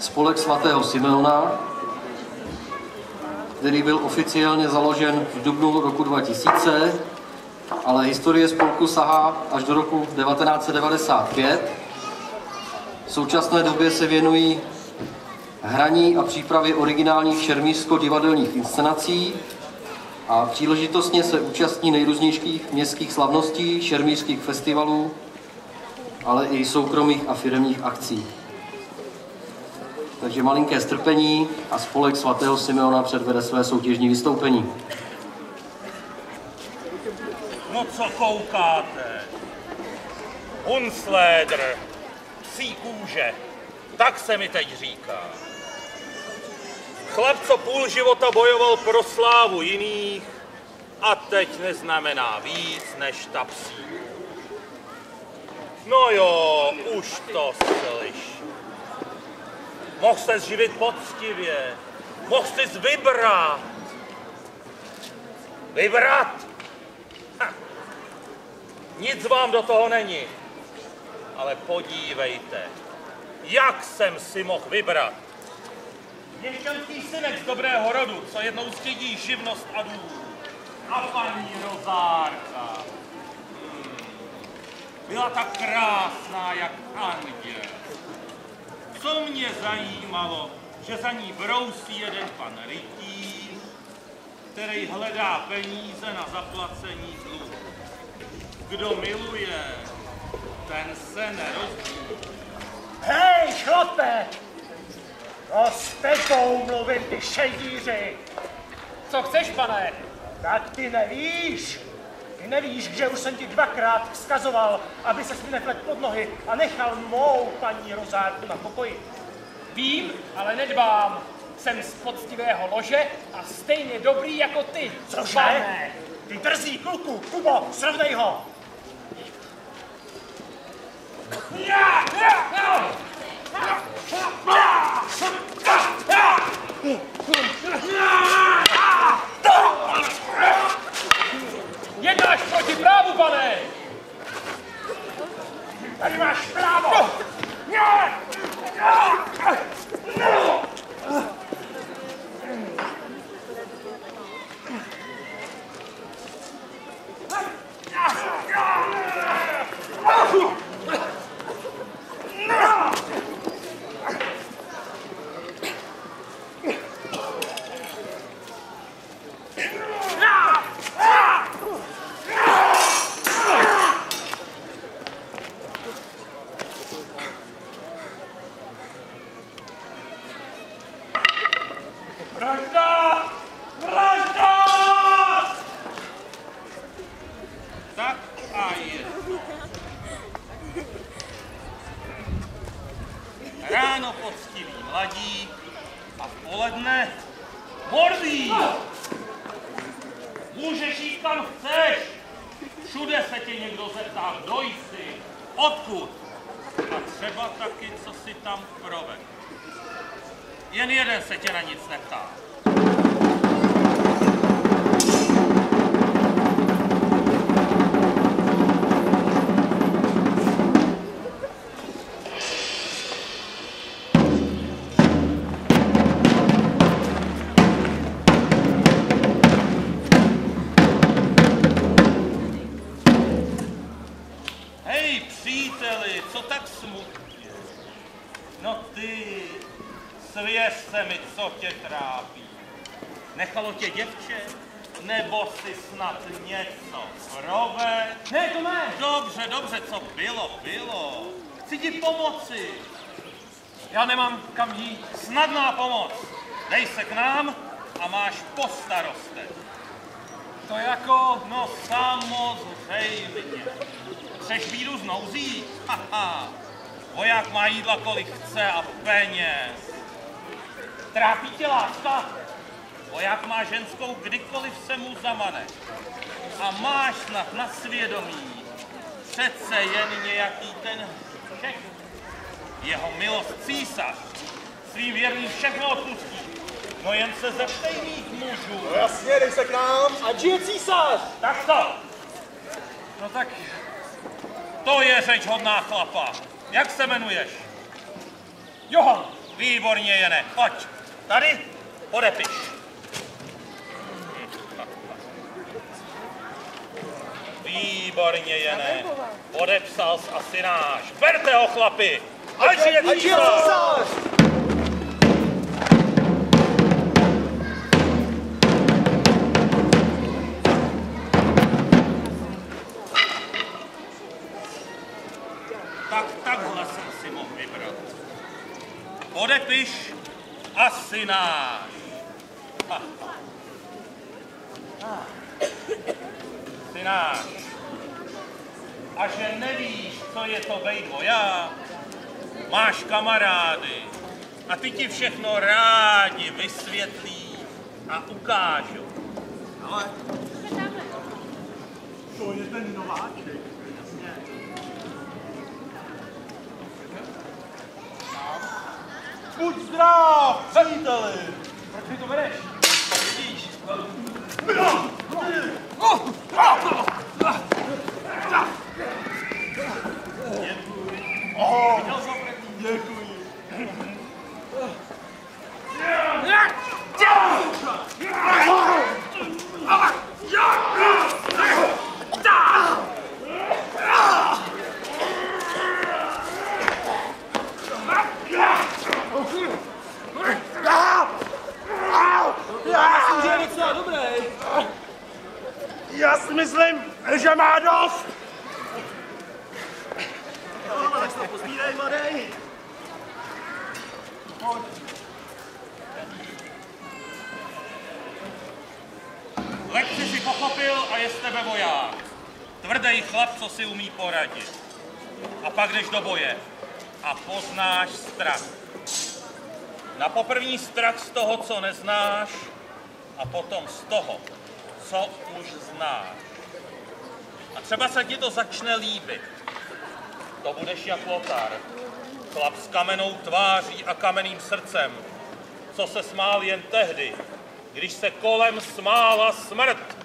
spolek svatého Simeona, který byl oficiálně založen v dubnu roku 2000, ale historie spolku sahá až do roku 1995. V současné době se věnují hraní a přípravě originálních šermířsko-divadelních inscenací a příležitostně se účastní nejrůznějších městských slavností, šermířských festivalů, ale i soukromých a firemních akcí. Takže malinké strpení a spolek svatého Simeona předvede své soutěžní vystoupení. No co koukáte? Hunslédr, psí kůže, tak se mi teď říká. Chlap, co půl života bojoval pro slávu jiných a teď neznamená víc než ta psí. No jo, už to slyš. Mohl ses živit poctivě, mohl ses vybrat. Vybrat? Ha. Nic vám do toho není. Ale podívejte, jak jsem si mohl vybrat. Měšťanský synek z dobrého rodu, co jednou stědí živnost a důl. A paní Rozárka. Byla tak krásná, jak anděl. Co mě zajímalo, že za ní brousí jeden pan rytíř, který hledá peníze na zaplacení dluhů. Kdo miluje, ten se nerozdílí. Hej, chlape! No s tebou mluvím, ty šejdíři! Co chceš, pane? Tak ty nevíš? Ty nevíš, že už jsem ti dvakrát vzkazoval, aby ses mi neplet pod nohy a nechal mou paní Rozárku na pokoji. Vím, ale nedbám. Jsem z poctivého lože a stejně dobrý jako ty. Cože? Pane. Ty drzí kluku, Kubo, srovnej ho! Jednáš proti právu, pane! Tady máš právo! Vražda! Vražda! Tak a je. Ráno poctivý mladík a v poledne bordý. Můžeš jít kam chceš. Všude se tě někdo zeptá, kdo jsi, odkud. A třeba taky, co si tam provedl. Jen jeden se tě na nic neptá. Hej, příteli, co tak smutně? No ty, svěř se mi, co tě trápí. Nechalo tě děvče? Nebo si snad něco provedl? Ne, to ne! Dobře, dobře, co bylo, bylo. Chci ti pomoci. Já nemám kam jít. Snadná pomoc. Dej se k nám a máš po starostech. To jako... No samozřejmě. Chceš bídu z nouzí? Haha. Voják má jídla kolik chce a peněz. Trápí tě láska? Voják má ženskou kdykoliv se mu zamane. A máš snad na svědomí přece jen nějaký ten hřech. Jeho milost císař svým věrným všechno odpustí. No jen se zeptej mých mužů. No jasně, dej se k nám, ať žije císař! Tak to! No tak... To je řeč hodná chlapa. Jak se jmenuješ? Johan! Výborně, Jene, pojď. Tady, podepiš. Výborně, Jene. Podepsal jsi asi náš. Berte ho, chlapi. Ať je císař! Tak takhle jsem si mohl vybrat. Podepiš asi náš. Jsi náš. A že nevíš, co je to bejt voják, máš kamarády a ty ti všechno rádi vysvětlí a ukážu. Ale to je ten nováček. Buď zdrav, příteli! Proč mi to vedeš? Vidíš? Děkuji. Já si myslím, že má dost. No, tak se to pozbírej, mladej. Lekci si pochopil a je z tebe voják. Tvrdý chlap, co si umí poradit. A pak jdeš do boje a poznáš strach. Na poprvní strach z toho, co neznáš, a potom z toho, co už znáš. A třeba se ti to začne líbit. To budeš jak Lothar, chlap s kamennou tváří a kamenným srdcem, co se smál jen tehdy, když se kolem smála smrt.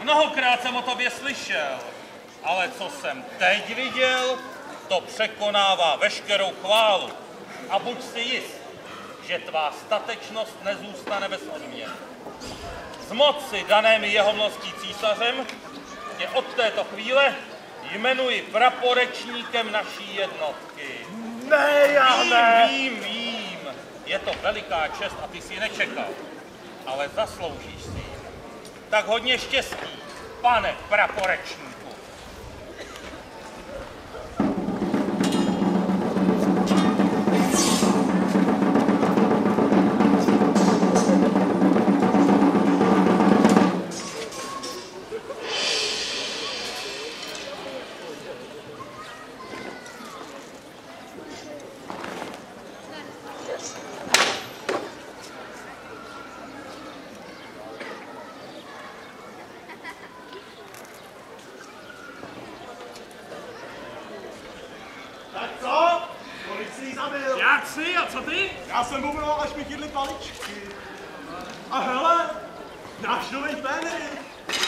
Mnohokrát jsem o tobě slyšel, ale co jsem teď viděl, to překonává veškerou chválu. A buď si jist, že tvá statečnost nezůstane bez odměny. Z moci dané mi jeho mlostí císařem tě od této chvíle jmenuji praporečníkem naší jednotky. Ne, já ne. Vím. Je to veliká čest a ty si ji nečekal. Ale zasloužíš si ji. Tak hodně štěstí, pane praporečníku. Já jsem bubnoval, až mi chytli paličky. A hele, náš nový Fenrik.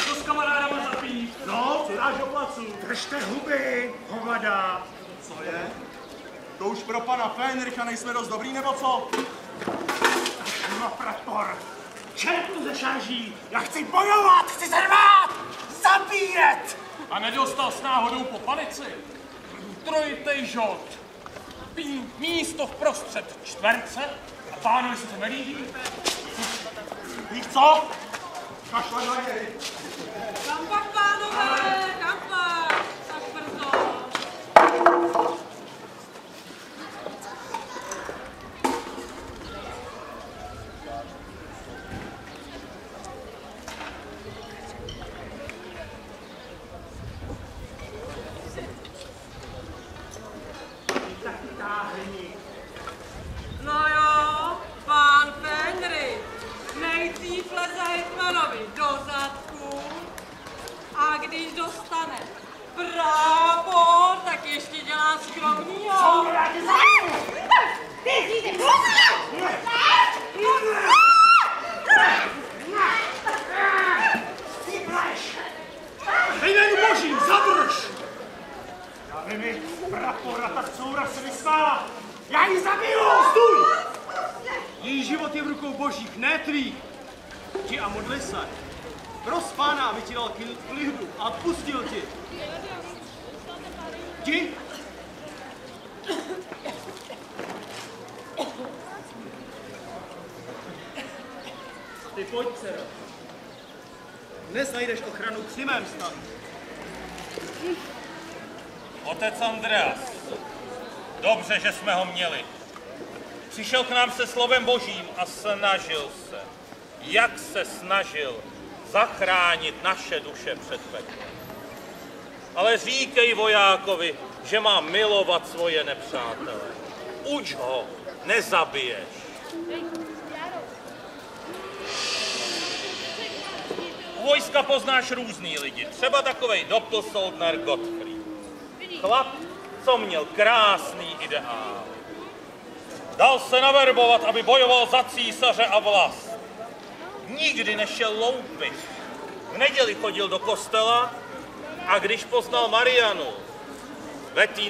Co s kamarádama zapít? No, co dáš do placu? Držte huby, hovada. Co je? To už pro pana Fenricha nejsme dost dobrý, nebo co? No, prapor. Čertu ze šarží. Já chci bojovat, chci se rvát, zabíjet. A nedostal s náhodou po palici? Trojitej žot. Místo vprostřed čtverce a pánovi se to nelíbí? Víš co? Kašle na něj. Kam pak, pánové, kam pak? Tak brzo. tady prapora, tak coura se vysmála. Já ji zabiju! Stůj! Její život je v rukou božích, ne tvých. Jdi a modli se. Pros Pána, aby ti dal klidu a pustil ti. Jdi. Ty pojď, dcero. Dnes najdeš ochranu při mém stanu. Otec Andreas, dobře, že jsme ho měli. Přišel k nám se slovem božím a snažil se, jak se snažil, zachránit naše duše před peklem. Ale říkej vojákovi, že má milovat svoje nepřátele. Uč ho, nezabiješ. U vojska poznáš různý lidi, třeba takovej doppelsoldner Gottfried. Chlap, co měl krásný ideál. Dal se naverbovat, aby bojoval za císaře a vlast. Nikdy nešel loupit. V neděli chodil do kostela a když poznal Marianu, ve té